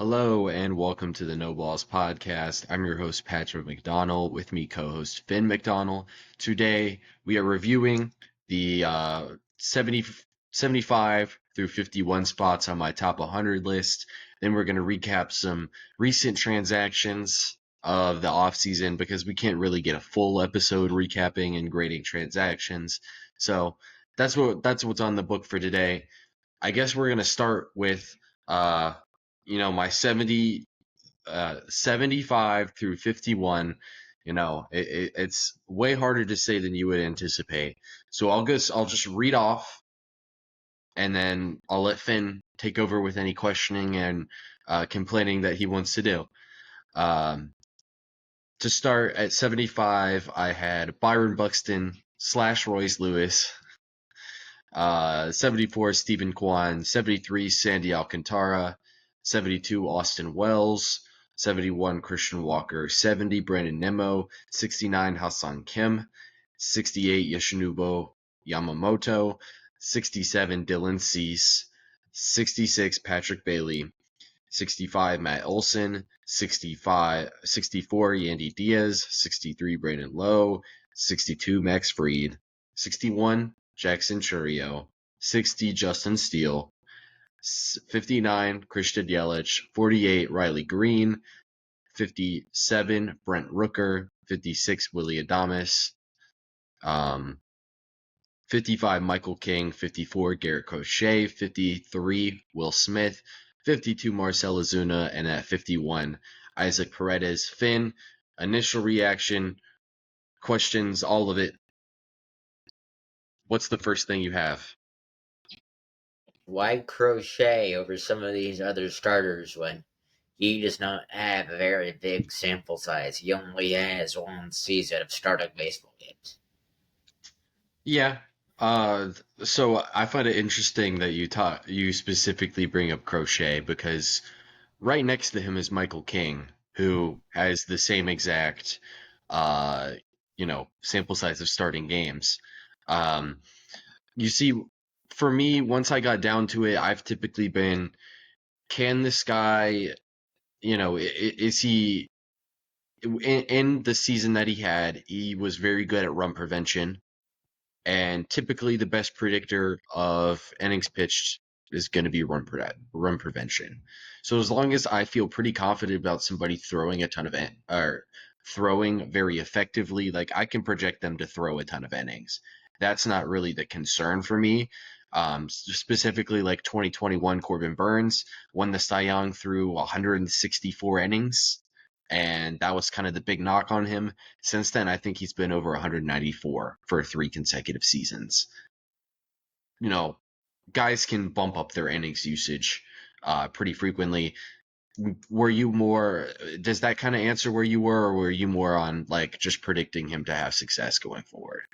Hello and welcome to the No Balls Podcast. I'm your host, Patrick McDonald. With me, co-host Finn McDonald. Today, we are reviewing the 75 through 51 spots on my top 100 list. Then we're going to recap some recent transactions of the offseason because we can't really get a full episode recapping and grading transactions. So that's what's on the book for today. I guess we're going to start with my 75 through 51. It's way harder to say than you would anticipate. So I'll just read off, and then I'll let Finn take over with any questioning and complaining that he wants to do. To start at 75, I had Byron Buxton / Royce Lewis. 74, Stephen Kwan. 73, Sandy Alcantara. 72, Austin Wells. 71, Christian Walker. 70, Brandon Nimmo. 69, Hassan Kim. 68, Yoshinobu Yamamoto. 67, Dylan Cease. 66, Patrick Bailey. 65, Matt Olson. 64, Yandy Diaz. 63, Brandon Lowe. 62, Max Fried. 61, Jackson Churio. 60, Justin Steele. 59, Christian Yelich. 48, Riley Green. 57, Brent Rooker. 56, Willie Adames. 55, Michael King. 54, Garrett Crochet. 53, Will Smith. 52, Marcell Ozuna. And at 51, Isaac Paredes. Finn, initial reaction, questions, all of it. What's the first thing you have? Why Crochet over some of these other starters when he does not have a very big sample size? He only has one season of starting baseball games. Yeah. So I find it interesting that you specifically bring up Crochet because right next to him is Michael King, who has the same exact sample size of starting games. You see, for me, once I got down to it, I've typically been, can this guy, is he in the season that he had, he was very good at run prevention. And typically the best predictor of innings pitched is going to be run prevention. So as long as I feel pretty confident about somebody throwing a ton of or throwing very effectively, like I can project them to throw a ton of innings. That's not really the concern for me. Specifically, like 2021, Corbin Burns won the Cy Young through 164 innings, and that was kind of the big knock on him. Since then, I think he's been over 194 for 3 consecutive seasons. Guys can bump up their innings usage pretty frequently. Were you more, does that kind of answer where you were, or were you more on like just predicting him to have success going forward?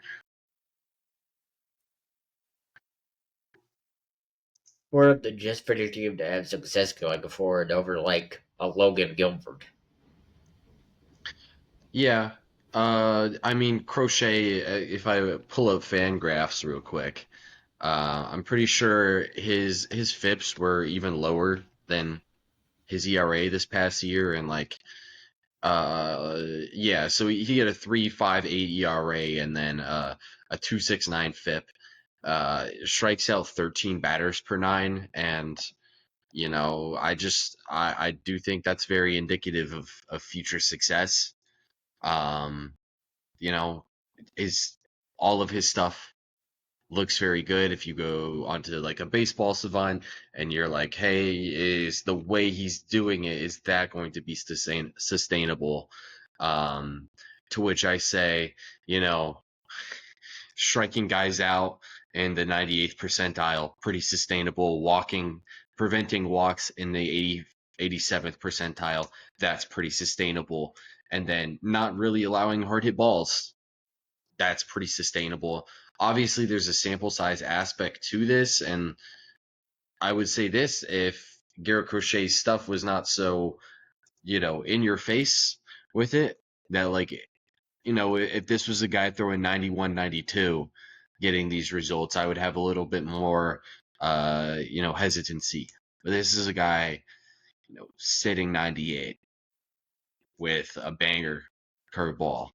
Or just predicting him to have success going forward over like a Logan Gilbert. Yeah. I mean, Crochet, if I pull up fan graphs real quick, I'm pretty sure his FIPS were even lower than his ERA this past year, and so he had a 3.58 ERA and then a 2.69 FIP. Strikes out 13 batters per 9, and I do think that's very indicative of future success. You know, is all of his stuff looks very good. If you go onto like a baseball savant and you're like, hey, is the way he's doing it, is that going to be sustainable? To which I say, striking guys out in the 98th percentile, pretty sustainable. Preventing walks in the 87th percentile, that's pretty sustainable. And then not really allowing hard hit balls, that's pretty sustainable. Obviously, there's a sample size aspect to this, and I would say this: if Garrett Crochet's stuff was not so, in your face with it, that if this was a guy throwing 91, 92, getting these results, I would have a little bit more, hesitancy. But this is a guy, sitting 98 with a banger curveball.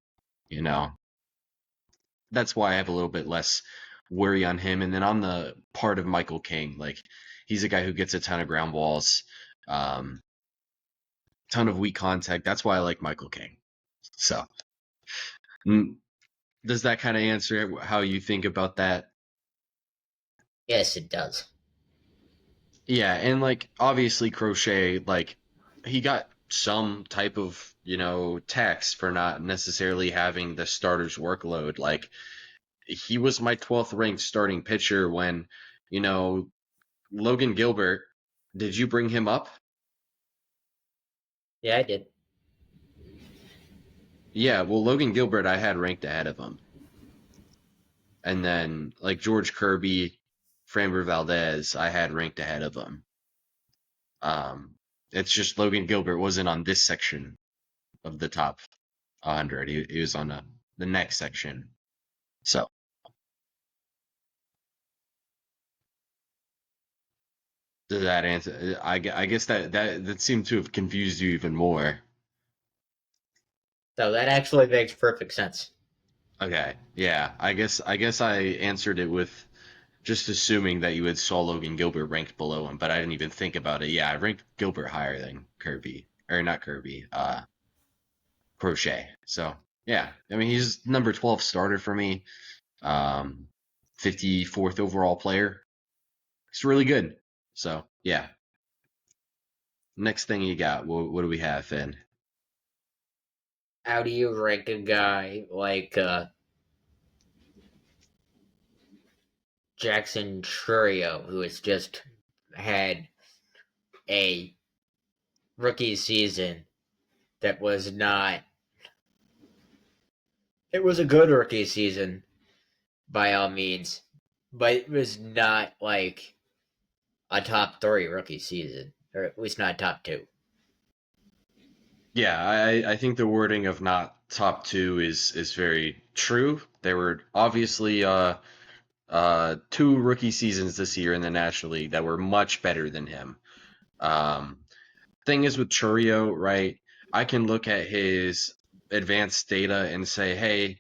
That's why I have a little bit less worry on him. And then on the part of Michael King, like he's a guy who gets a ton of ground balls, ton of weak contact. That's why I like Michael King. So, does that kind of answer how you think about that? Yes, it does. Yeah, and like obviously Crochet, like he got some type of tax for not necessarily having the starter's workload. Like he was my 12th ranked starting pitcher when Logan Gilbert. Did you bring him up? Yeah, I did. Yeah, well, Logan Gilbert I had ranked ahead of him, and then like George Kirby, Framber Valdez I had ranked ahead of him. Um, it's just Logan Gilbert wasn't on this section of the top 100. He was on the next section. So does that answer? I guess that seemed to have confused you even more. So that actually makes perfect sense. Okay, yeah. I guess I answered it with just assuming that you had saw Logan Gilbert ranked below him, but I didn't even think about it. Yeah, I ranked Gilbert higher than Kirby, or not Kirby, Crochet. So yeah, I mean he's number 12 starter for me. 54th overall player. It's really good. So yeah. Next thing you got, what do we have, Finn? How do you rank a guy like Jackson Churio, who has just had a rookie season that was not. It was a good rookie season, by all means, but it was not like a top 3 rookie season, or at least not top 2. Yeah, I think the wording of not top two is very true. There were obviously two rookie seasons this year in the National League that were much better than him. Um, thing is with Churio, right? I can look at his advanced data and say, hey,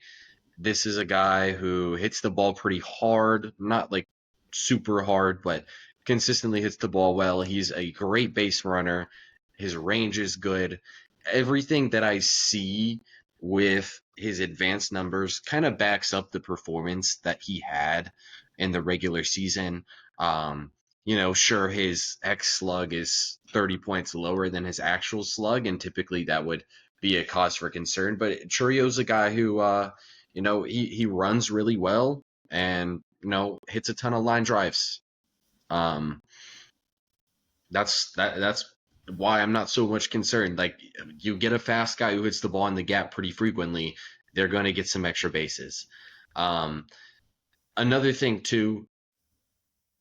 this is a guy who hits the ball pretty hard, not like super hard, but consistently hits the ball well. He's a great base runner. His range is good. Everything that I see with his advanced numbers kind of backs up the performance that he had in the regular season. Sure, his X slug is 30 points lower than his actual slug, and typically that would be a cause for concern. But Churio's a guy who, he runs really well and, hits a ton of line drives. Um, that's why I'm not so much concerned. Like you get a fast guy who hits the ball in the gap pretty frequently, they're going to get some extra bases. Um, Another thing too,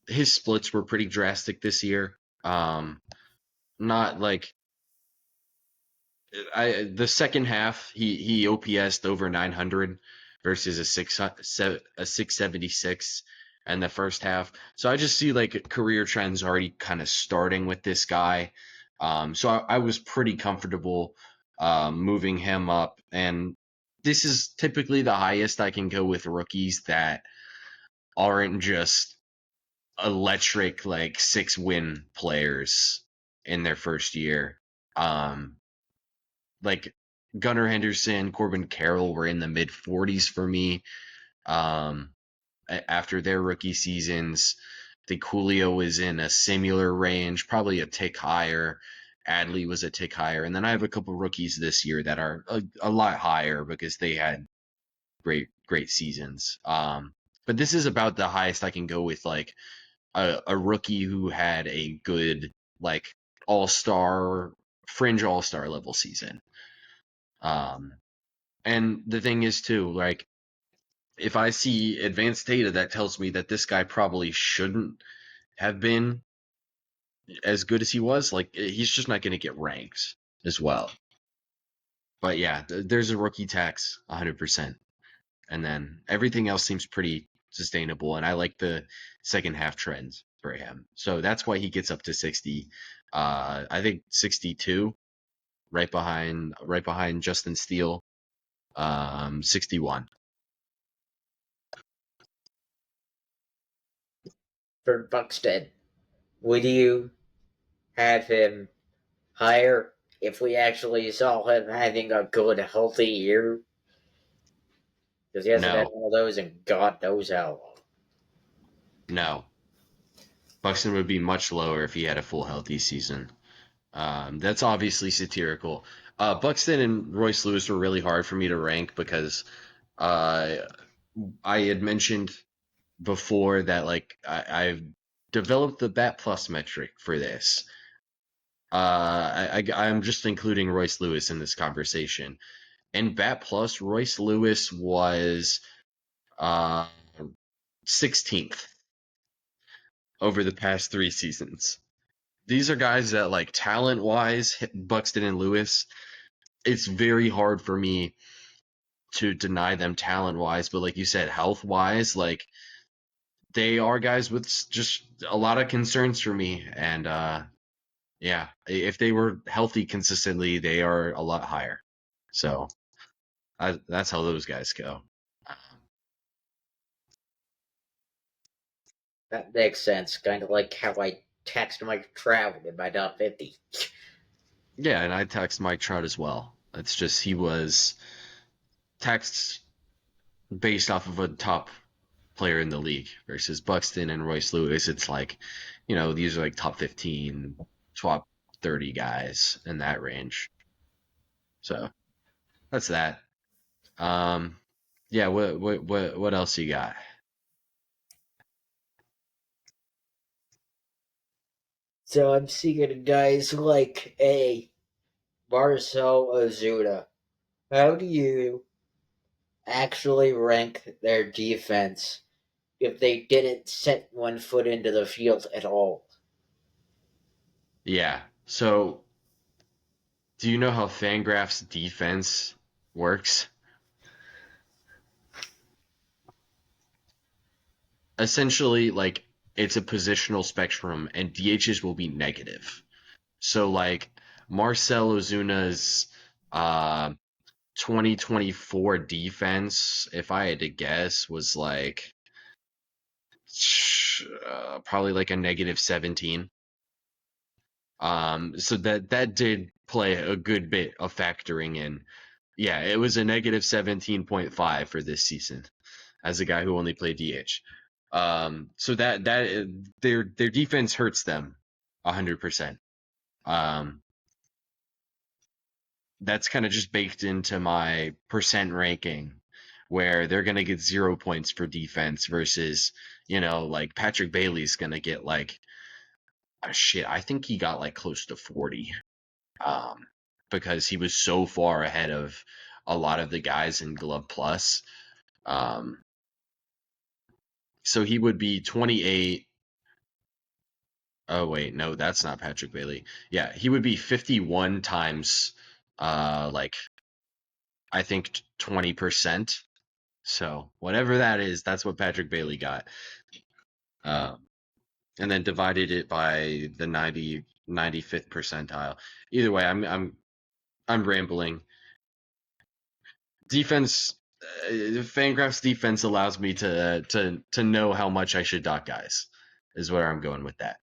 his splits were pretty drastic this year. Not like the second half he OPS'd over 900 versus a 676 and the first half. So I just see like career trends already kind of starting with this guy. So I was pretty comfortable moving him up, and this is typically the highest I can go with rookies that aren't just electric like 6-win players in their first year. Like Gunnar Henderson, Corbin Carroll were in the mid 40s for me. Um, After their rookie seasons, I think Julio was in a similar range, probably a tick higher. Adley was a tick higher, and then I have a couple rookies this year that are a lot higher because they had great seasons. But this is about the highest I can go with like a rookie who had a good like all-star fringe all-star level season. And the thing is too, like if I see advanced data that tells me that this guy probably shouldn't have been as good as he was, like he's just not going to get ranked as well. But yeah, there's a rookie tax 100%. And then everything else seems pretty sustainable, and I like the second half trends. for him. So that's why he gets up to 60. I think 62, right behind Justin Steele. 61. For Buxton, would you have him higher if we actually saw him having a good, healthy year? Because he hasn't had No, one of those in God knows how long. no. Buxton would be much lower if he had a full healthy season. That's obviously satirical. Buxton and Royce Lewis were really hard for me to rank because uh, I had mentioned before that like I've developed the Bat Plus metric for this. I'm just including Royce Lewis in this conversation. In Bat Plus, Royce Lewis was uh, 16th over the past 3 seasons. These are guys that like talent wise, Buxton and Lewis. It's very hard for me to deny them talent wise, but like you said, health wise, like they are guys with just a lot of concerns for me. And yeah, if they were healthy consistently, they are a lot higher. So that's how those guys go. That makes sense. Kind of like how I text Mike Trout in my top 50. Yeah, and I text Mike Trout as well. It's just he was texts based off of a top player in the league versus Buxton and Royce Lewis. It's like, these are like top 15, top 30 guys in that range. So that's that. Yeah. What else you got? So I'm seeing guys like a Marcel Ozuna. How do you actually rank their defense if they didn't set one foot into the field at all? Yeah. So do you know how Fangraph's defense works? Essentially, like it's a positional spectrum, and DHs will be negative. So like Marcel Ozuna's uh 2024 defense, if I had to guess, was like probably like a negative 17. So that did play a good bit of factoring in. Yeah, it was a negative 17.5 for this season as a guy who only played DH. So that their defense hurts them 100%. Um, that's kind of just baked into my percent ranking where they're going to get 0 points for defense versus, like Patrick Bailey's going to get like, shit, I think he got like close to 40 because he was so far ahead of a lot of the guys in Glove Plus. Um, so he would be 28. Oh, wait, no, that's not Patrick Bailey. Yeah, he would be 51 times, like, I think 20%. So whatever that is, that's what Patrick Bailey got. And then divided it by the 95th percentile. Either way, I'm rambling. Defense, Fangraph's defense allows me to know how much I should dock guys. Is where I'm going with that.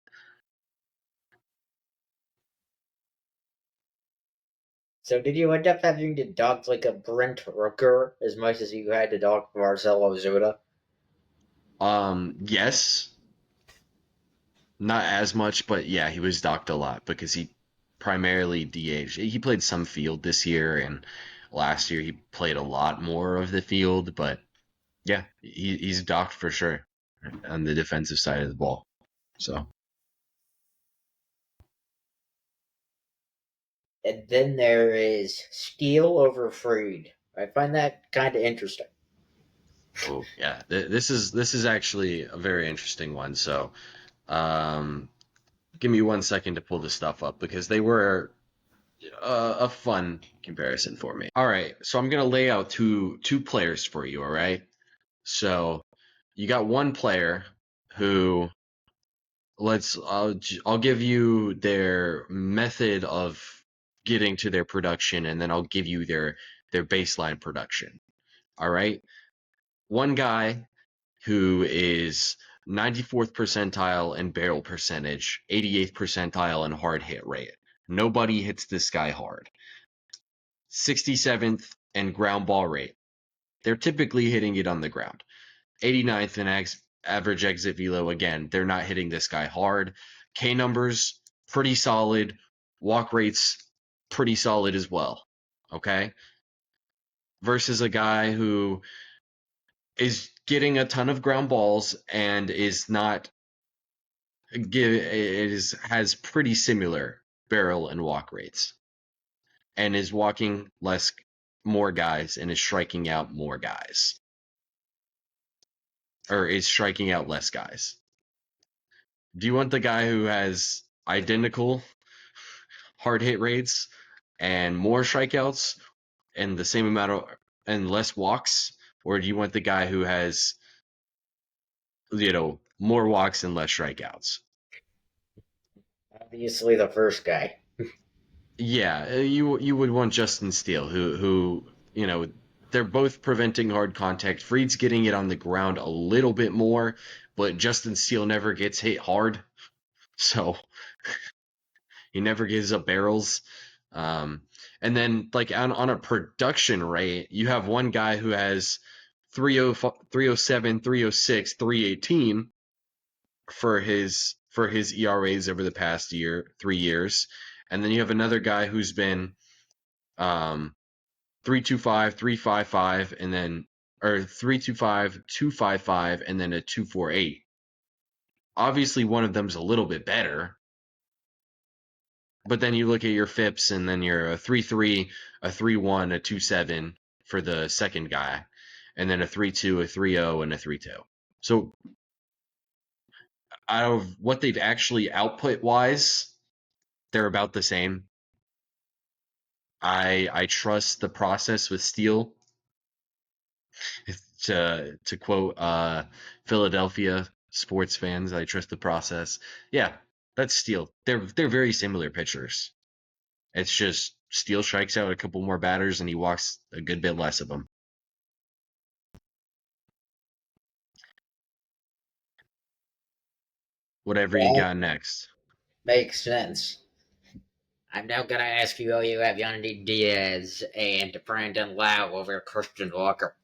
So did you end up having to dock like a Brent Rooker as much as you had to dock Marcel Ozuna? Yes, not as much, but yeah, he was docked a lot because he primarily DH. He played some field this year, and last year he played a lot more of the field. But yeah, he's docked for sure on the defensive side of the ball. So And then there is Steele over Freed. I find that kind of interesting. oh yeah, this is actually a very interesting one. So um, give me 1 second to pull this stuff up because they were a fun comparison for me. All right, so I'm gonna lay out two players for you. All right, so you got one player who I'll give you their method of getting to their production, and then I'll give you their baseline production. All right. One guy who is 94th percentile in barrel percentage, 88th percentile in hard hit rate. Nobody hits this guy hard. 67th in ground ball rate. They're typically hitting it on the ground. 89th in average exit velo. Again, they're not hitting this guy hard. K numbers, pretty solid. Walk rates, pretty solid as well. Okay? Versus a guy who is getting a ton of ground balls and is not has pretty similar barrel and walk rates, and is walking more guys and is striking out more guys, or is striking out less guys. Do you want the guy who has identical hard hit rates and more strikeouts and the same amount of and less walks, or do you want the guy who has more walks and less strikeouts? Obviously, the first guy. Yeah, you would want Justin Steele, who they're both preventing hard contact. Fried's getting it on the ground a little bit more, but Justin Steele never gets hit hard, so he never gives up barrels. And then like on a production rate, you have one guy who has 307, 306, 318 for his ERAs over the past 3 years. And then you have another guy who's been 325, 355, and then or 325, 255, and then a 248. Obviously, one of them's a little bit better, but then you look at your FIPS, and then you're a 3.3, a 3.1, a 2.7 for the second guy, and then a 3.2, a 3.0, and a 3.2. So out of what they've actually output wise, they're about the same. I trust the process with Steele. To quote Philadelphia sports fans, I trust the process. Yeah, that's Steele. They're very similar pitchers. It's just Steele strikes out a couple more batters and he walks a good bit less of them. Whatever you That got next. makes sense. I'm now gonna ask you who you have Yandy Diaz and Brandon Lau over Christian Walker.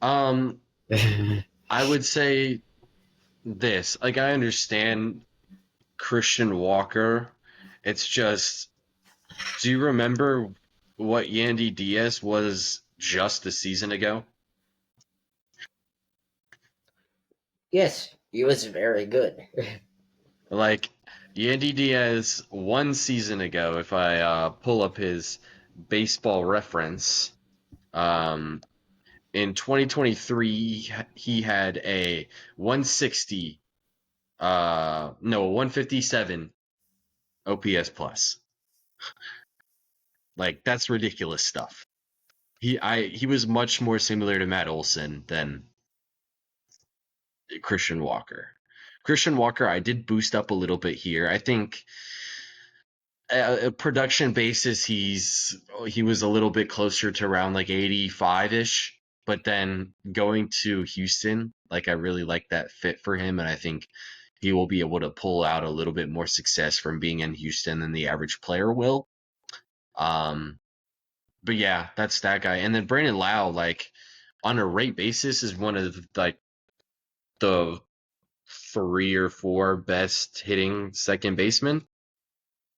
I would say this. Like, I understand Christian Walker. It's just, do you remember what Yandy Diaz was just a season ago? Yes, he was very good. Like, Yandy Diaz 1 season ago, if I pull up his baseball reference, um, in 2023, he had a 160, no, 157 OPS plus. Like, that's ridiculous stuff. He was much more similar to Matt Olson than Christian Walker. Christian Walker, I did boost up a little bit here. I think a production basis, he was a little bit closer to around like 85-ish, but then going to Houston, like I really like that fit for him, and I think he will be able to pull out a little bit more success from being in Houston than the average player will. But yeah, that's that guy. And then Brandon Lau, like on a rate basis, is one of like the 3 or 4 best hitting second basemen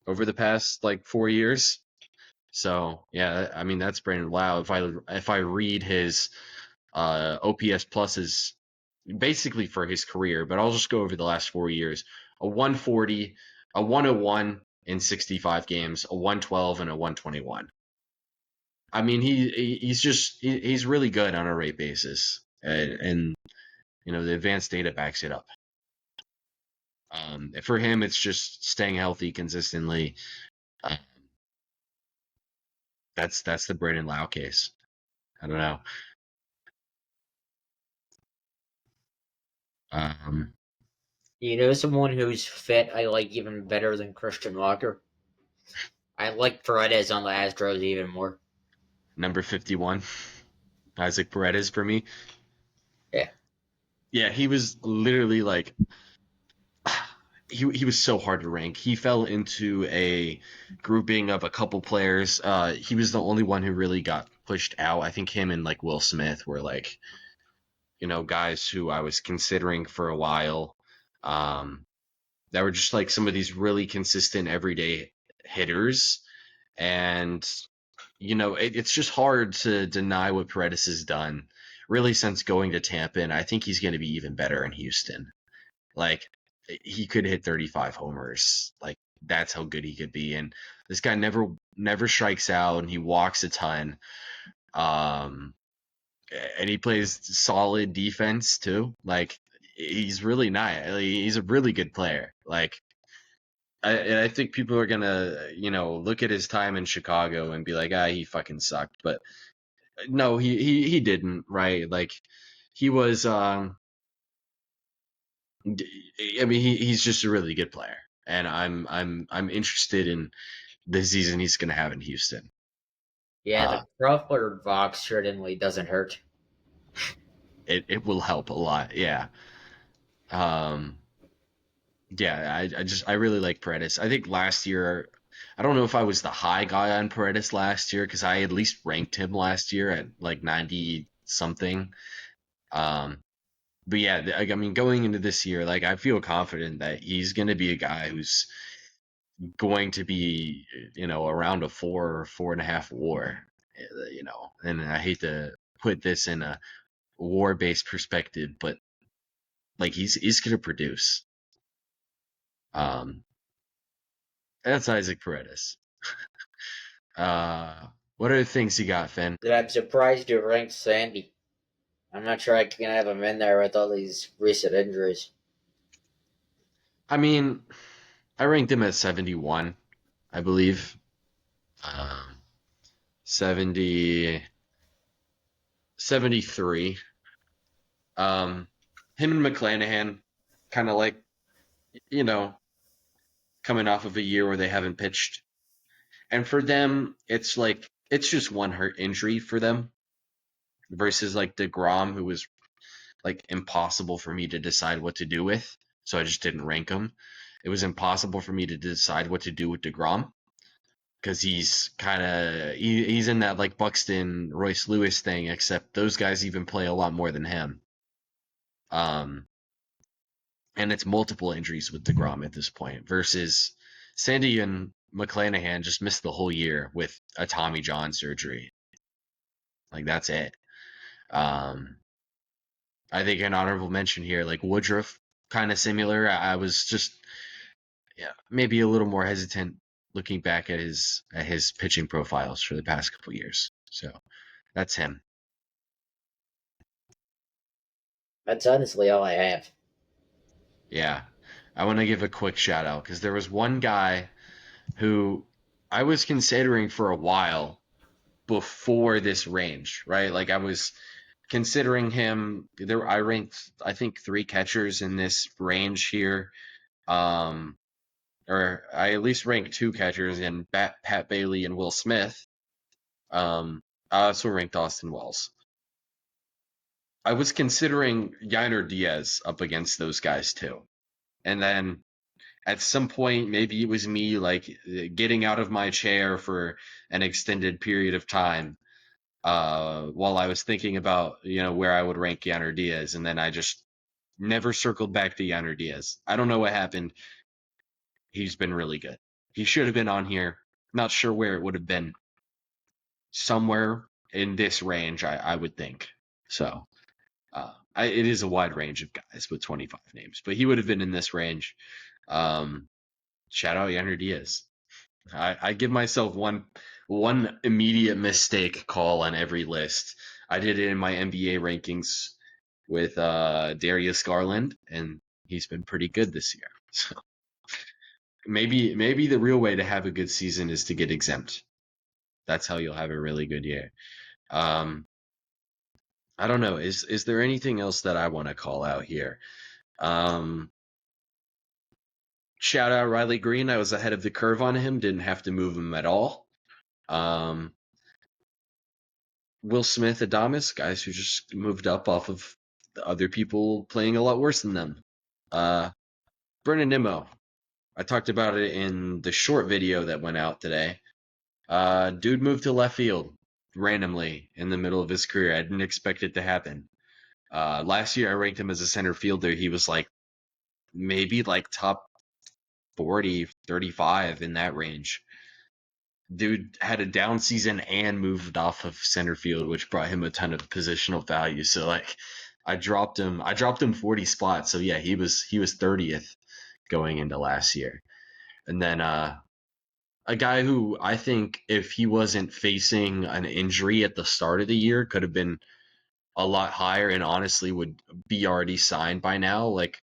over the past like 4 years. So yeah, I mean that's Brandon Lau. If I read his OPS pluses basically for his career, but I'll just go over the last 4 years: a 140, a 101 in 65 games, a 112, and a 121. I mean he's really good on a rate basis, and the advanced data backs it up. For him, it's just staying healthy consistently. Uh, that's the Brandon Lau case. I don't know. Um, You know someone who's fit I like even better than Christian Walker? I like Paredes on the Astros even more. Number 51, Isaac Paredes for me. Yeah. Yeah, he was literally like he was so hard to rank. He fell into a grouping of a couple players. He was the only one who really got pushed out. I think him and like Will Smith were like, guys who I was considering for a while. Um, that were just like some of these really consistent everyday hitters. And, it's just hard to deny what Paredes has done really since going to Tampa. And I think he's going to be even better in Houston. Like, he could hit 35 homers. Like, that's how good he could be. And this guy never strikes out, and he walks a ton. Um, and he plays solid defense too. Like, he's really nice. Like, he's a really good player. Like, I think people are gonna, look at his time in Chicago and be like, he fucking sucked. But no, he didn't, right? Like, he was. I mean, he's just a really good player, and I'm interested in the season he's gonna have in Houston. Yeah, Uh, the Crawford box certainly doesn't hurt. it will help a lot. Yeah. Um, yeah, I really like Paredes. I think last year, I don't know if I was the high guy on Paredes last year because I at least ranked him last year at like 90 something. Um, but yeah, I mean, going into this year, like I feel confident that he's going to be a guy who's going to be, around a 4 or 4.5 WAR. And I hate to put this in a WAR-based perspective, but like he's going to produce. Um, that's Isaac Paredes. What other things you got, Finn? That I'm surprised you ranked Sandy. I'm not sure I can have him in there with all these recent injuries. I mean, I ranked him at 71, I believe. Um, 70, 73. Um, him and McClanahan, kind of like, you know, coming off of a year where they haven't pitched. And for them, it's like, it's just one hurt injury for them versus like DeGrom, who was like impossible for me to decide what to do with. So I just didn't rank him. It was impossible for me to decide what to do with DeGrom because he's in that like Buxton Royce Lewis thing, except those guys even play a lot more than him. Um, and it's multiple injuries with DeGrom at this point versus Sandy and McClanahan just missed the whole year with a Tommy John surgery. Like that's it. Um, I think an honorable mention here, like Woodruff, kind of similar. I was just, yeah, maybe a little more hesitant looking back at his pitching profiles for the past couple years. So that's him. That's honestly all I have. Yeah. I want to give a quick shout out because there was one guy who I was considering for a while before this range, right? Like I was considering him there. I ranked, I think, 3 catchers in this range here. Um, or I at least ranked 2 catchers in Pat Bailey and Will Smith. I also ranked Austin Wells. I was considering Yainer Diaz up against those guys too. And then at some point, maybe it was me like getting out of my chair for an extended period of time while I was thinking about, where I would rank Yainer Diaz. And then I just never circled back to Yainer Diaz. I don't know what happened. He's been really good. He should have been on here. Not sure where it would have been. Somewhere in this range, I would think. So it is a wide range of guys with 25 names, but he would have been in this range. Shout out Yainer Diaz. I give myself one immediate mistake call on every list. I did it in my NBA rankings with Darius Garland, and he's been pretty good this year. So maybe the real way to have a good season is to get exempt. That's how you'll have a really good year. Um, I don't know. Is there anything else that I want to call out here? Um, Shout out Riley Green. I was ahead of the curve on him. Didn't have to move him at all. Will Smith, Adamas, guys who just moved up off of the other people playing a lot worse than them. Brennan Nimmo. I talked about it in the short video that went out today. Dude moved to left field randomly in the middle of his career. I didn't expect it to happen. Last year I ranked him as a center fielder. He was like maybe like top 40, 35 in that range. Dude had a down season and moved off of center field, which brought him a ton of positional value. So like I dropped him 40 spots. So yeah, he was 30th going into last year. And then a guy who I think if he wasn't facing an injury at the start of the year could have been a lot higher and honestly would be already signed by now. Like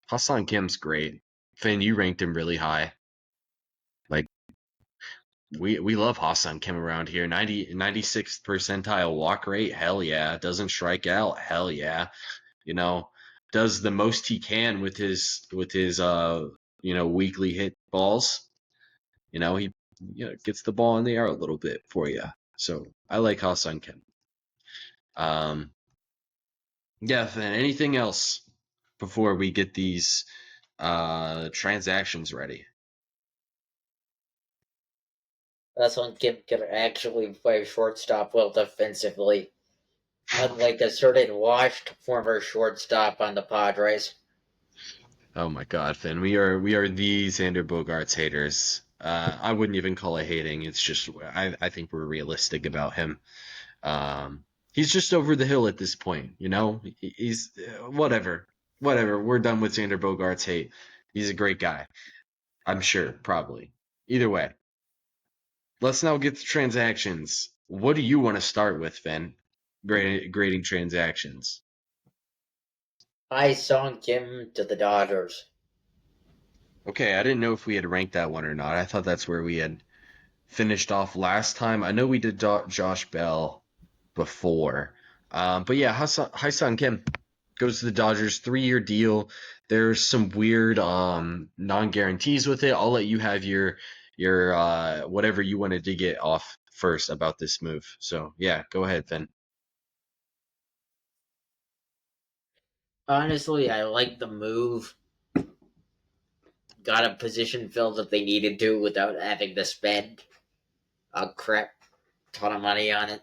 Hassan Kim's great. Finn, you ranked him really high. Like we love Hassan Kim around here. 96th percentile walk rate, hell yeah. Doesn't strike out, hell yeah. You know, does the most he can with his weekly hit balls. He gets the ball in the air a little bit for you. So I like Hassan Kim. Yeah, Finn, anything else before we get these transactions ready? That's when Kim can actually play shortstop well defensively, unlike a certain washed former shortstop on the Padres. Oh my God, Finn, we are the Xander Bogaerts haters. I wouldn't even call it hating. It's just I think we're realistic about him. He's just over the hill at this point. He's whatever. We're done with Xander Bogaerts hate. He's a great guy. I'm sure, probably. Either way, let's now get to transactions. What do you want to start with, Finn? Grading transactions. I saw Kim to the Dodgers. Okay, I didn't know if we had ranked that one or not. I thought that's where we had finished off last time. I know we did Josh Bell before. But yeah, Hassan Kim goes to the Dodgers, 3-year deal. There's some weird non-guarantees with it. I'll let you have your whatever you wanted to get off first about this move. So yeah, go ahead, Finn. Honestly, I like the move. Got a position filled that they needed to without having to spend a crap ton of money on it.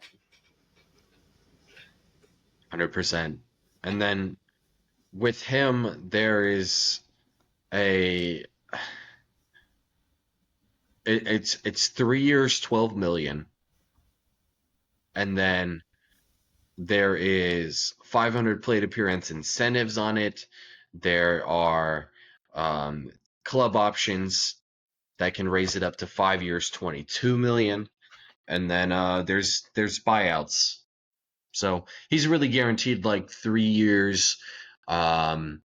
100%. And then with him, there is a it's 3 years, 12 million, and then there is 500 plate appearance incentives on it. There are club options that can raise it up to 5 years, 22 million, and then there's buyouts. So he's really guaranteed like 3 years, 14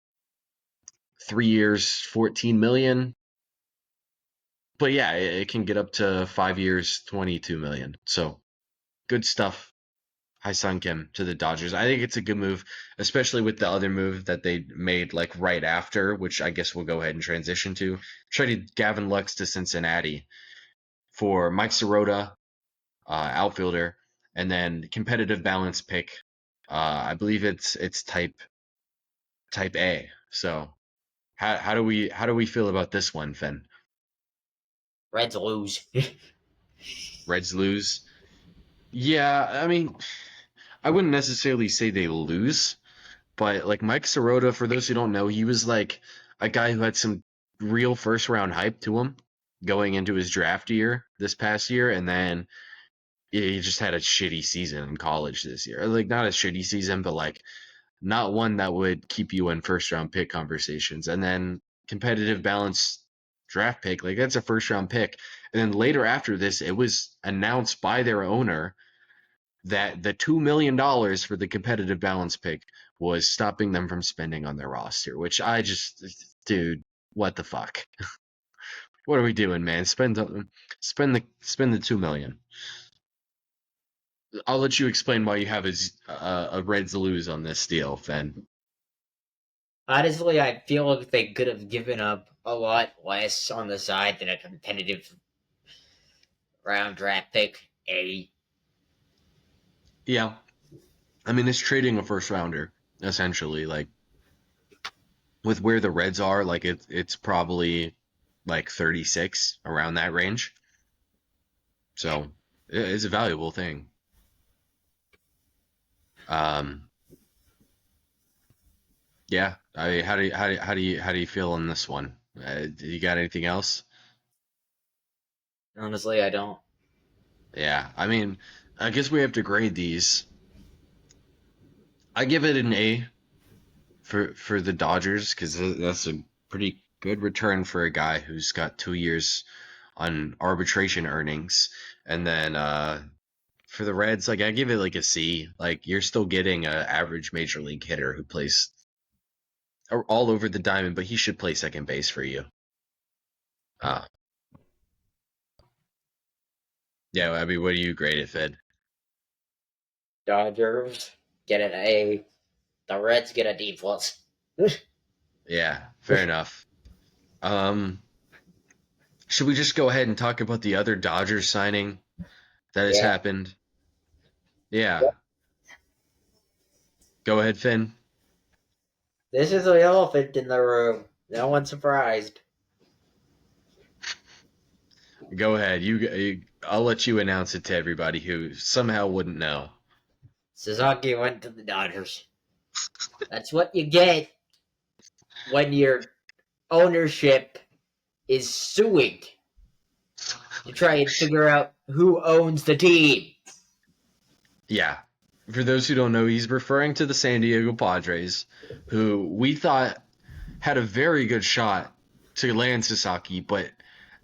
million. But yeah, it can get up to 5 years, 22 million. So good stuff. Hyun Kim to the Dodgers. I think it's a good move, especially with the other move that they made like right after, which I guess we'll go ahead and transition to. Traded Gavin Lux to Cincinnati for Mike Sirota, outfielder, and then competitive balance pick. I believe it's type A. So how do we feel about this one, Finn? Reds lose. Reds lose. Yeah, I mean, I wouldn't necessarily say they lose, but like Mike Sirota, for those who don't know, he was like a guy who had some real first round hype to him going into his draft year this past year, and then he just had a shitty season in college this year. Like not a shitty season, but like not one that would keep you in first round pick conversations. And then competitive balance draft pick, like that's a first round pick. And then later after this, it was announced by their owner that the $2 million for the competitive balance pick was stopping them from spending on their roster, which I just, dude, what the fuck? What are we doing, man? Spend the $2 million. I'll let you explain why you have a Reds lose on this deal, Fen. Honestly, I feel like they could have given up a lot less on the side than a competitive round draft pick. Yeah, I mean it's trading a first rounder essentially. Like with where the Reds are, like it's probably like 36 around that range. So it's a valuable thing. Um, yeah. How do you feel on this one? You got anything else? Honestly, I don't. Yeah. I mean, I guess we have to grade these. I give it an A for the Dodgers because that's a pretty good return for a guy who's got 2 years on arbitration earnings, and then for the Reds, like I give it like a C. Like you're still getting an average major league hitter who plays all over the diamond, but he should play second base for you. Uh, yeah, I mean, what do you grade it, Fed? Dodgers get an A. The Reds get a D plus. Yeah, fair enough. Um, should we just go ahead and talk about the other Dodgers signing that has Yeah. happened? Yeah, go ahead, Finn. This is the elephant in the room. No one's surprised. Go ahead. I'll let you announce it to everybody who somehow wouldn't know. Suzuki went to the Dodgers. That's what you get when your ownership is suing to try and figure out who owns the team. Yeah. For those who don't know, he's referring to the San Diego Padres, who we thought had a very good shot to land Sasaki, but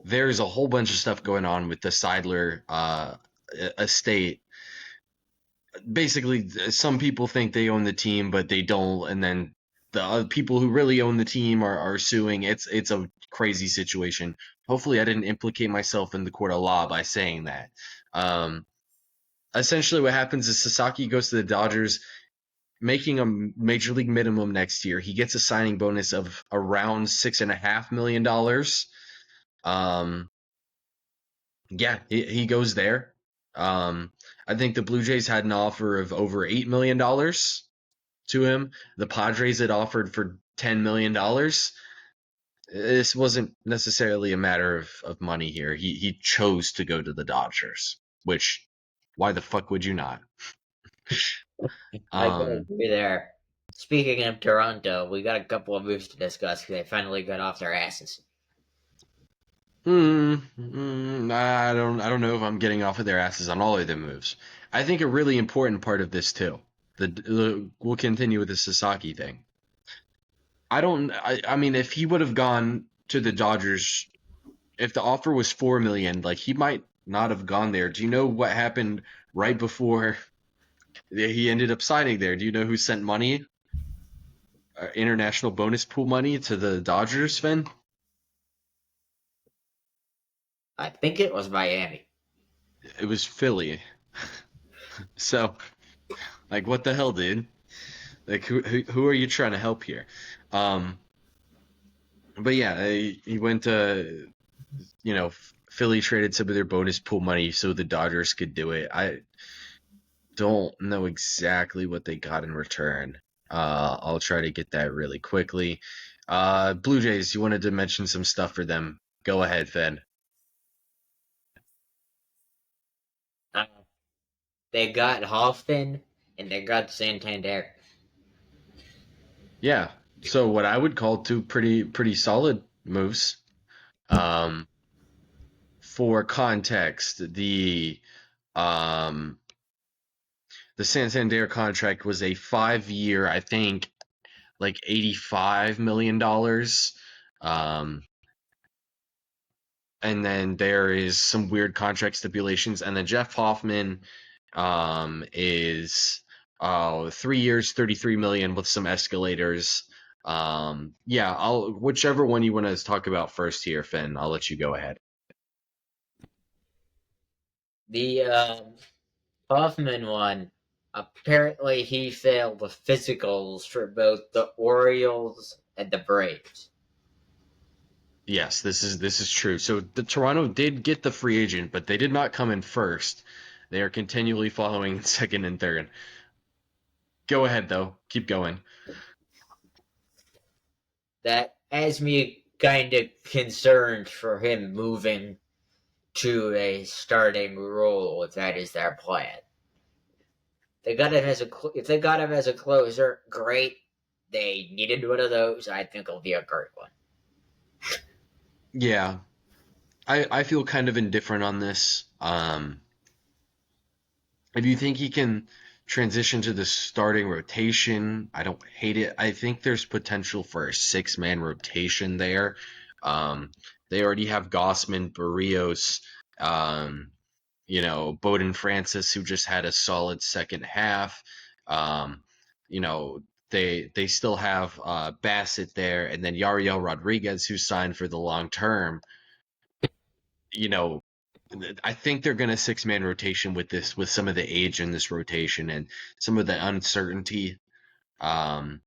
there's a whole bunch of stuff going on with the Seidler estate. Basically, some people think they own the team, but they don't, and then the other people who really own the team are suing. It's a crazy situation. Hopefully, I didn't implicate myself in the court of law by saying that. Um, Essentially, what happens is Sasaki goes to the Dodgers, making a major league minimum next year. He gets a signing bonus of around $6.5 million. Um, yeah, he goes there. I think the Blue Jays had an offer of over $8 million to him. The Padres had offered for $10 million. This wasn't necessarily a matter of money here. He chose to go to the Dodgers, which why the fuck would you not? I can Um, agree there. Speaking of Toronto, we got a couple of moves to discuss because they finally got off their asses. I don't know if I'm getting off of their asses on all of their moves. I think a really important part of this too. We'll continue with the Sasaki thing. I don't. I mean, if he would have gone to the Dodgers, if the offer was 4 million, like he might not have gone there. Do you know what happened right before he ended up signing there? Do you know who sent money, international bonus pool money to the Dodgers, Finn? I think it was Miami. It was Philly. So, like, what the hell, dude? Like, who are you trying to help here? Um, but yeah, he went to Philly traded some of their bonus pool money so the Dodgers could do it. I don't know exactly what they got in return. I'll try to get that really quickly. Blue Jays, you wanted to mention some stuff for them. Go ahead, Fed. Uh, they got Hoffman and they got Santander. Yeah. So what I would call two pretty solid moves. Um, for context, um the Santander contract was a 5 year, I think, like $85 million. Um, and then there is some weird contract stipulations, and then Jeff Hoffman is 3 years, 33 million with some escalators. Yeah, I'll whichever one you want to talk about first here, Finn. I'll let you go ahead. The Hoffman one. Apparently, he failed the physicals for both the Orioles and the Braves. Yes, this is true. So the Toronto did get the free agent, but they did not come in first. They are continually following in second and third. Go ahead though. Keep going. That has me kind of concerned for him moving to a starting role if that is their plan. They got him as a if they got him as a closer, great. They needed one of those. I think it'll be a great one. Yeah, I feel kind of indifferent on this. If you think he can transition to the starting rotation, I don't hate it. I think there's potential for a six-man rotation there. Um, they already have Gossman, Barrios, Bowden Francis, who just had a solid second half. Um, you know, they still have Bassett there, and then Yariel Rodriguez, who signed for the long term. You know, I think they're going to six-man rotation with some of the age in this rotation and some of the uncertainty. Um,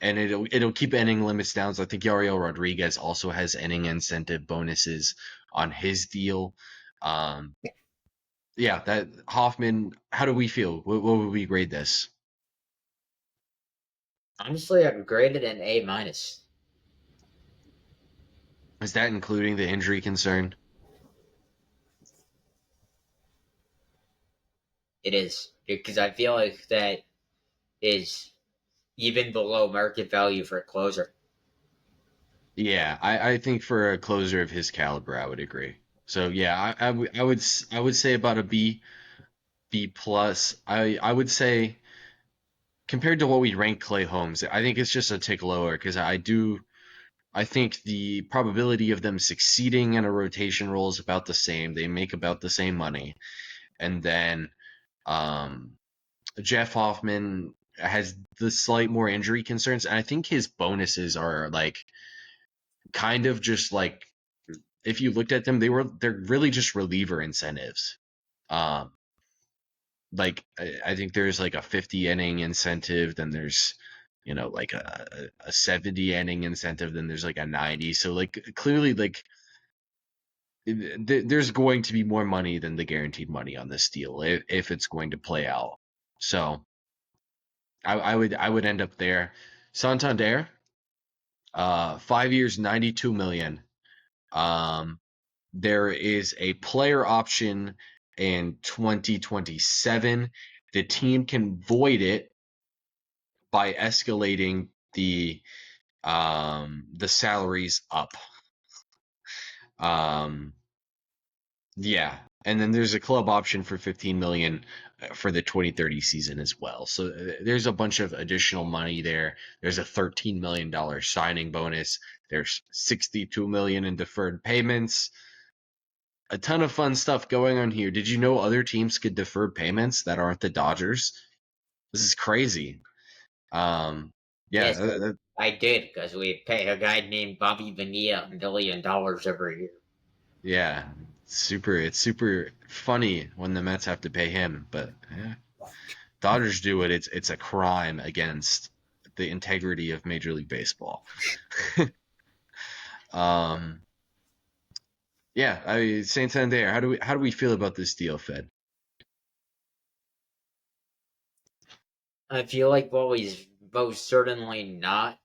and it'll keep inning limits down. So I think Yariel Rodriguez also has inning incentive bonuses on his deal. Um, yeah, that Hoffman. How do we feel? What would we grade this? Honestly, I'd grade it an A minus. Is that including the injury concern? It is because I feel like that is even below market value for a closer. Yeah, I think for a closer of his caliber, I would agree. So yeah, I would say about a B plus. I would say compared to what we rank Clay Holmes, I think it's just a tick lower because I think the probability of them succeeding in a rotation role is about the same. They make about the same money, and then um, Jeff Hoffman has the slight more injury concerns, and I think his bonuses are like kind of just like if you looked at them, they're really just reliever incentives. Um, like I think there's like a 50 inning incentive, then there's like a 70 inning incentive, then there's like a 90. So like clearly like there's going to be more money than the guaranteed money on this deal if it's going to play out. So I would end up there. Santander, 5 years, 92 million. Um, there is a player option in 2027. The team can void it by escalating the salaries up. Um, yeah, and then there's a club option for 15 million for the 2030 season as well. So there's a bunch of additional money there. There's a 13 million dollar signing bonus. There's 62 million in deferred payments. A ton of fun stuff going on here. Did you know other teams could defer payments that aren't the Dodgers? This is crazy. Um, yeah, Yes, I did because we pay a guy named Bobby Bonilla $1 million every year. yeah, it's super funny when the Mets have to pay him, but yeah, Dodgers do it. It's a crime against the integrity of Major League Baseball. um, yeah, I mean, Saint Santander. How do we feel about this deal, Fed? I feel like what he's most certainly not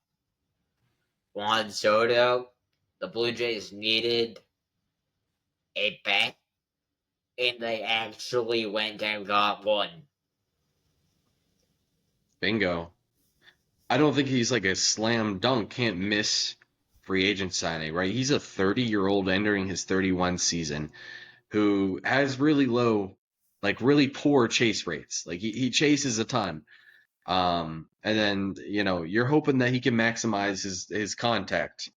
Juan Soto. The Blue Jays needed a bat, and they actually went and got one. Bingo. I don't think he's like a slam dunk, can't miss free agent signing, right? He's a 30-year-old entering his 31 season who has really low, like really poor chase rates. Like he chases a ton. And then, you're hoping that he can maximize his contact.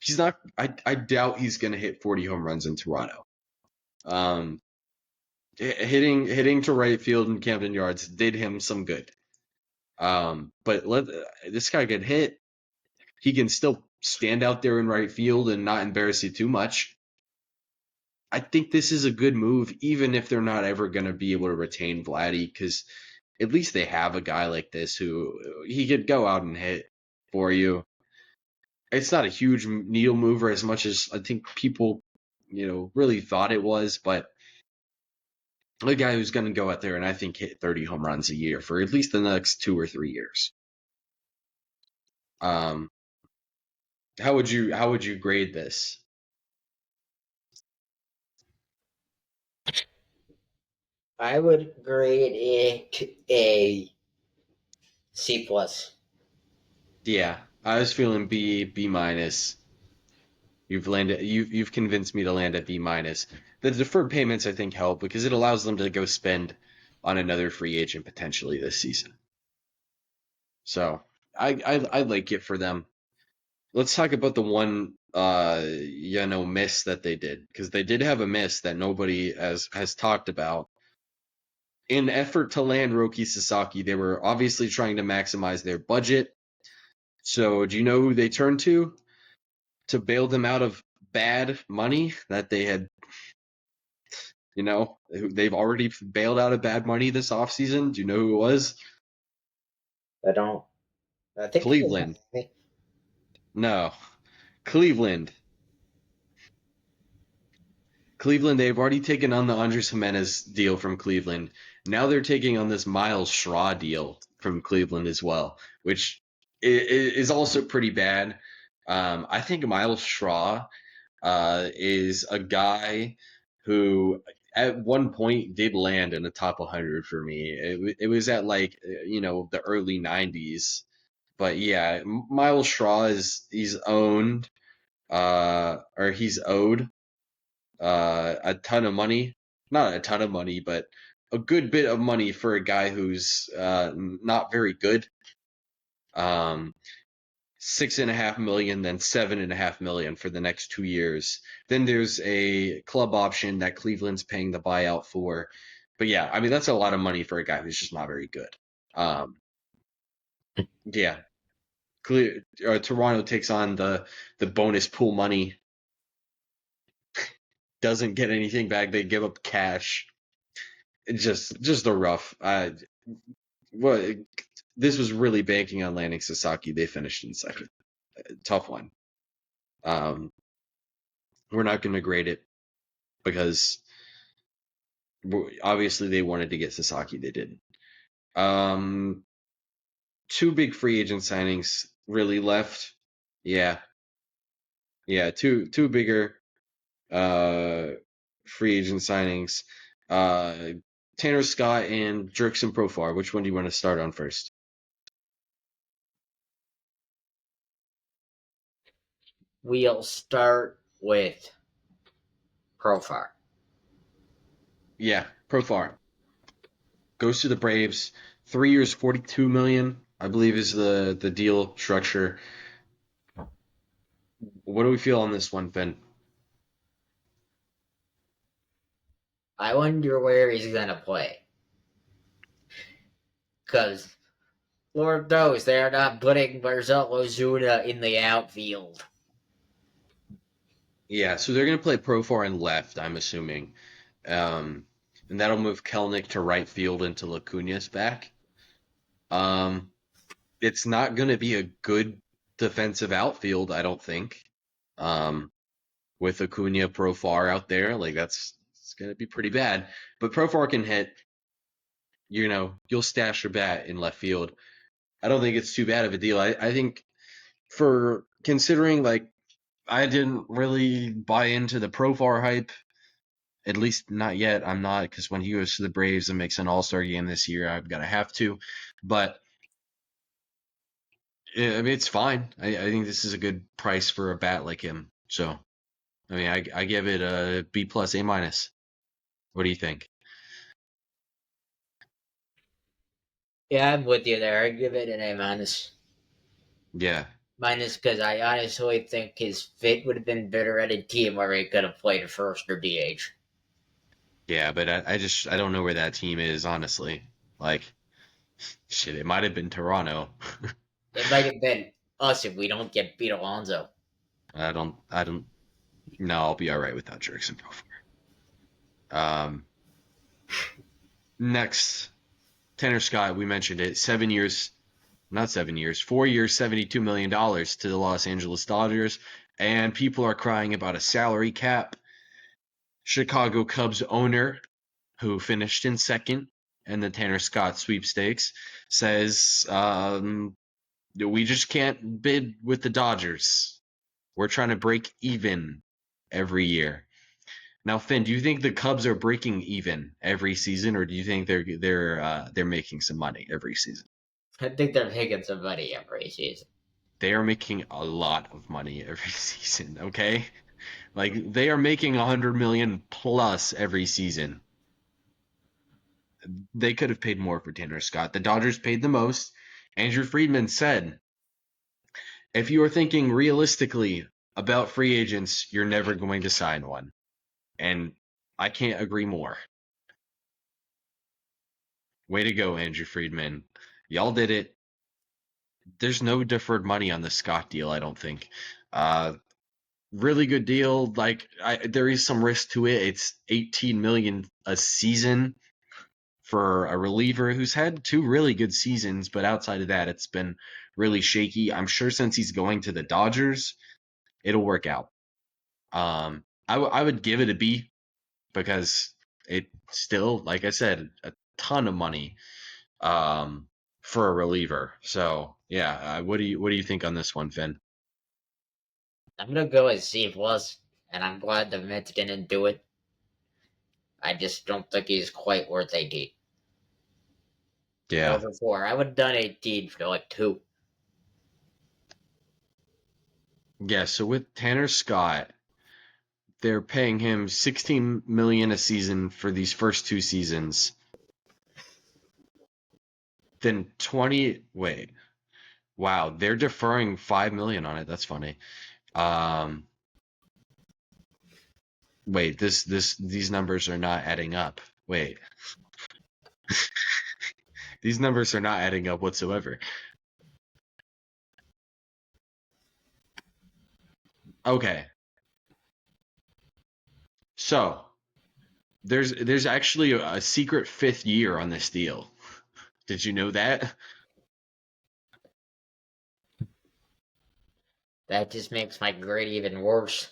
He's not, I doubt he's going to hit 40 home runs in Toronto. Um, hitting to right field in Camden Yards did him some good. But let this guy get hit. He can still stand out there in right field and not embarrass you too much. I think this is a good move, even if they're not ever going to be able to retain Vladdy, because at least they have a guy like this who he could go out and hit for you. It's not a huge needle mover as much as I think people, really thought it was, but a guy who's going to go out there and I think hit 30 home runs a year for at least the next 2 or 3 years. Um, how would you grade this? I would grade it a C plus. Yeah, I was feeling B minus. You've convinced me to land at B minus. The deferred payments I think help because it allows them to go spend on another free agent potentially this season. So I like it for them. Let's talk about the one miss that they did because they did have a miss that nobody has talked about. In effort to land Roki Sasaki, they were obviously trying to maximize their budget. So do you know who they turned to bail them out of bad money that they had? They've already bailed out of bad money this offseason. Do you know who it was? I don't. I think Cleveland. No, Cleveland. Cleveland, they've already taken on the Andres Jimenez deal from Cleveland. Now they're taking on this Miles Straw deal from Cleveland as well, which is also pretty bad. I think Miles Straw is a guy who at one point did land in the top 100 for me. It was at the early 90s. But yeah, Miles Straw he's owned or he's owed a ton of money. Not a ton of money, but a good bit of money for a guy who's not very good. 6.5 million, then 7.5 million for the next 2 years. Then there's a club option that Cleveland's paying the buyout for. But yeah, I mean that's a lot of money for a guy who's just not very good. Yeah, Toronto takes on the bonus pool money. Doesn't get anything back. They give up cash. Just a rough. Well, this was really banking on landing Sasaki. They finished in second. Tough one. We're not going to grade it because obviously they wanted to get Sasaki. They didn't. Two big free agent signings really left. Yeah. Two bigger free agent signings. Tanner Scott and Jurickson Profar. Which one do you want to start on first? We'll start with Profar. Yeah, Profar goes to the Braves. 3 years, $42 million, I believe, is the deal structure. What do we feel on this one, Finn? I wonder where he's gonna play. Because Lord knows they're not putting Marcell Ozuna in the outfield. Yeah, so they're going to play Profar in left, I'm assuming. And that'll move Kelnick to right field until Acuna's back. It's not going to be a good defensive outfield, I don't think. With Acuna, Profar out there, it's going to be pretty bad. But Profar can hit. You'll stash your bat in left field. I don't think it's too bad of a deal. I think for considering I didn't really buy into the Profar hype. At least not yet. I'm not, because when he goes to the Braves and makes an All-Star game this year, I'm gonna have to. But I mean, it's fine. I think this is a good price for a bat like him. So, I mean, I give it a B plus, A minus. What do you think? Yeah, I'm with you there. I give it an A minus. Yeah, Minus because I honestly think his fit would have been better at a team where he could have played first or DH. yeah, but I don't know where that team is, honestly. Shit, it might have been Toronto. It might have been us if we don't get Pete Alonso. I don't. No, I'll be all right without Jurickson Profar. Next, Tanner Scott, we mentioned it, 4 years, $72 million to the Los Angeles Dodgers. And people are crying about a salary cap. Chicago Cubs owner, who finished in second in the Tanner Scott sweepstakes, says, we just can't bid with the Dodgers. We're trying to break even every year. Now, Finn, do you think the Cubs are breaking even every season, or do you think they're making some money every season? I think they're making some money every season. They are making a lot of money every season. Okay, like they are making 100 million plus every season. They could have paid more for Tanner Scott. The Dodgers paid the most. Andrew Friedman said, "If you are thinking realistically about free agents, you're never going to sign one." And I can't agree more. Way to go, Andrew Friedman. Y'all did it. There's no deferred money on the Scott deal, I don't think. Really good deal. Like there is some risk to it. It's 18 million a season for a reliever who's had 2 really good seasons, but outside of that, it's been really shaky. I'm sure since he's going to the Dodgers, it'll work out. I would give it a B because it still, like I said, a ton of money for a reliever. So yeah, what do you think on this one, Finn? I'm gonna go with C plus, and I'm glad the Mets didn't do it. I just don't think he's quite worth 18. Yeah. Over 4. I would have done 18 for like 2. Yeah, so with Tanner Scott, they're paying him 16 million a season for these first 2 seasons. Then 20 wait. Wow, they're deferring 5 million on it. That's funny. Um wait, these numbers are not adding up. Wait. These numbers are not adding up whatsoever. Okay. So, there's actually a secret 5th year on this deal. Did you know that? That just makes my grade even worse.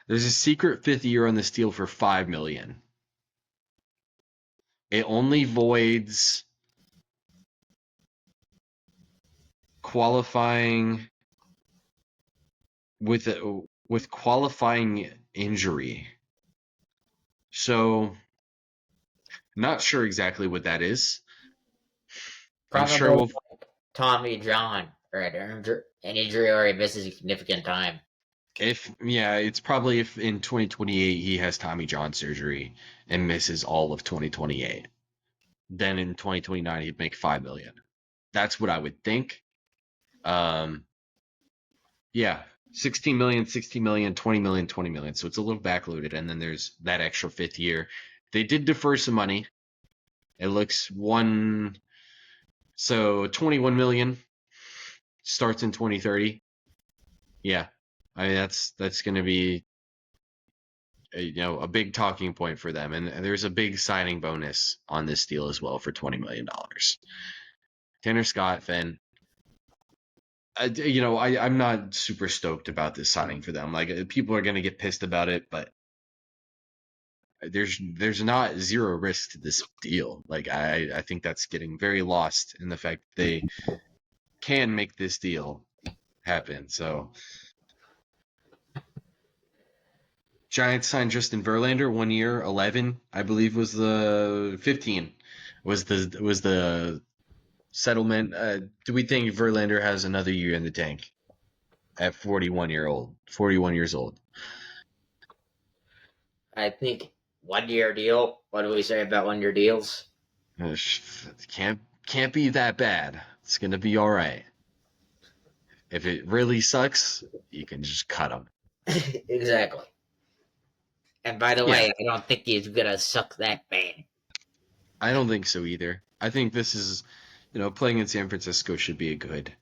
There's a secret 5th year on this deal for 5 million. It only voids qualifying with qualifying injury. So, not sure exactly what that is. I'm sure Probably we'll like Tommy John or an injury or he misses a significant time. if yeah, it's probably if in 2028 he has Tommy John surgery and misses all of 2028. Then in 2029 he'd make 5 million. That's what I would think. Um yeah, 16 million, 60 million, 20 million, 20 million. So it's a little backloaded and then there's that extra 5th year. They did defer some money. It looks 21 million starts in 2030. Yeah. I mean that's going to be a big talking point for them, and there's a big signing bonus on this deal as well for $20 million. Tanner Scott, Finn. I'm not super stoked about this signing for them. Like people are going to get pissed about it, but there's not zero risk to this deal. Like I think that's getting very lost in the fact that they can make this deal happen. So Giants signed Justin Verlander 1 year, 11, I believe was the 15 was the settlement. Do we think Verlander has another year in the tank at 41 years old? I think 1 year deal. What do we say about 1 year deals? Can't be that bad. It's gonna be all right. If it really sucks, you can just cut him. Exactly. And by the Yeah, way, I don't think he's gonna suck that bad. I don't think so either. I think this is, playing in San Francisco should be a good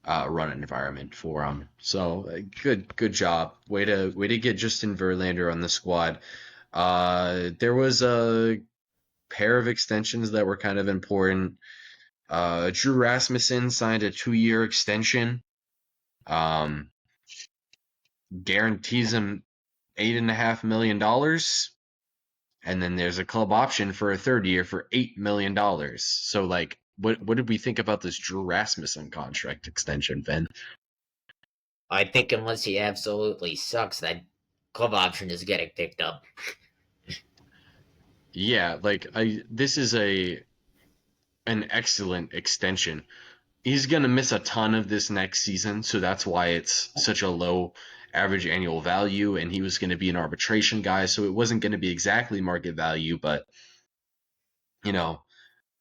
run environment for him. So good job. Way to get Justin Verlander on the squad. There was a pair of extensions that were kind of important. Drew Rasmussen signed a 2-year extension. Guarantees him $8.5 million, and then there's a club option for a third year for $8 million. So, like, what did we think about this Drew Rasmussen contract extension, Ben? I think unless he absolutely sucks, that club option is getting picked up. Yeah, like this is an excellent extension. He's going to miss a ton of this next season, so that's why it's such a low average annual value, and he was going to be an arbitration guy, so it wasn't going to be exactly market value, but you know,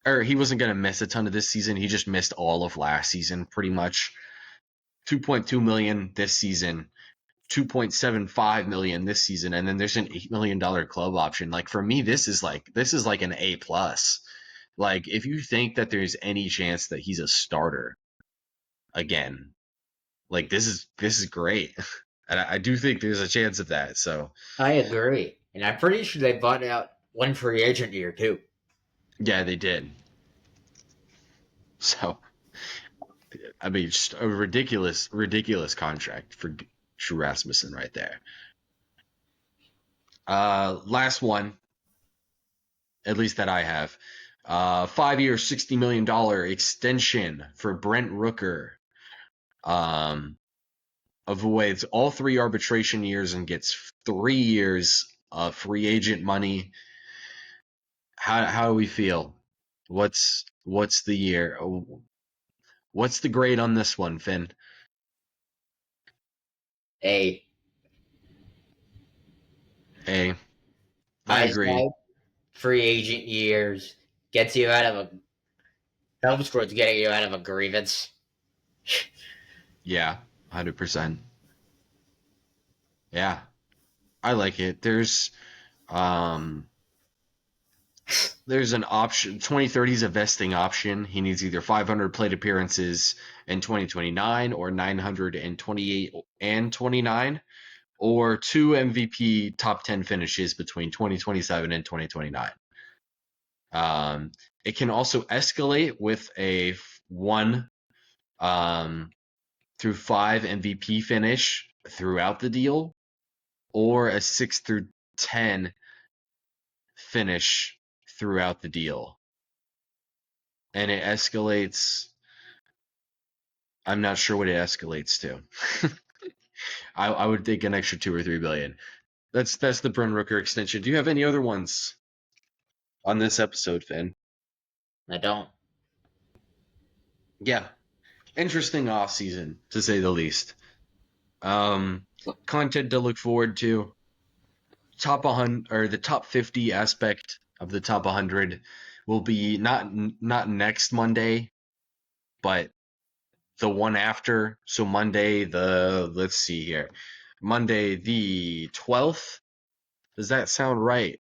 or he wasn't going to miss a ton of this season. He just missed all of last season pretty much. 2.2 million this season, 2.75 million this season, and then there's an $8 million club option. Like, for me, this is like an A plus. Like, if you think that there's any chance that he's a starter again, like, this is great. And I do think there's a chance of that. So I agree. And I'm pretty sure they bought out one free agent year, too. yeah, they did. So I mean, just a ridiculous contract for Drew Rasmussen right there. Last one, at least that I have. 5-year, $60 million extension for Brent Rooker. Avoids all 3 arbitration years and gets 3 years of free agent money. How do we feel? What's the year? What's the grade on this one, Finn? A. A. I Nice agree. guy, free agent years, gets you out of a helps towards getting you out of a grievance. Yeah, 100%. Yeah, I like it. There's an option. 2030 is a vesting option. He needs either 500 plate appearances in 2029 or 928 and 29, or 2 MVP top 10 finishes between 2027 and 2029. It can also escalate with a 1 through 5 MVP finish throughout the deal, or a 6 through 10 finish throughout the deal. And it escalates. I'm not sure what it escalates to. I would think an extra 2 or 3 billion. That's the Brent Rooker extension. Do you have any other ones on this episode, Finn? I don't. Yeah, interesting off season to say the least. Content to look forward to. Top 100 or the top 50 aspect of the top 100 will be not next Monday, but the one after. So Monday let's see here. Monday the 12th. Does that sound right?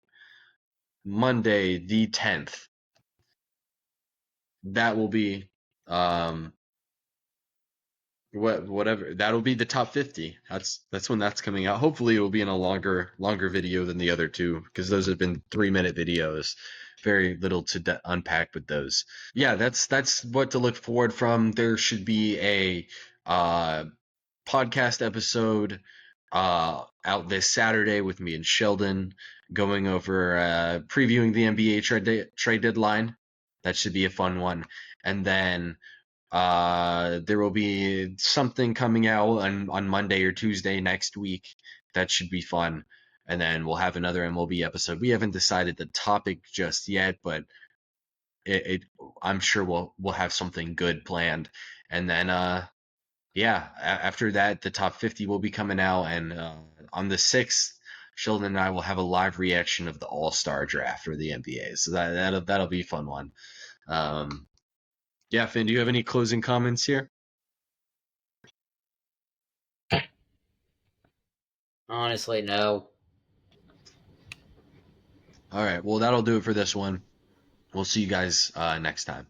Monday the 10th. That will be whatever. That'll be the top 50. That's when that's coming out. Hopefully it will be in a longer video than the other two, because those have been 3-minute videos. Very little to unpack with those. Yeah, that's what to look forward from. There should be a podcast episode out this Saturday with me and Sheldon, going over previewing the NBA trade deadline. That should be a fun one. And then there will be something coming out on Monday or Tuesday next week. That should be fun. And then we'll have another MLB episode. We haven't decided the topic just yet, but I'm sure we'll have something good planned. And then after that, the top 50 will be coming out, and on the 6th, Sheldon and I will have a live reaction of the All-Star draft for the NBA. So that'll be a fun one. Yeah, Finn, do you have any closing comments here? Honestly, no. All right, well, that'll do it for this one. We'll see you guys next time.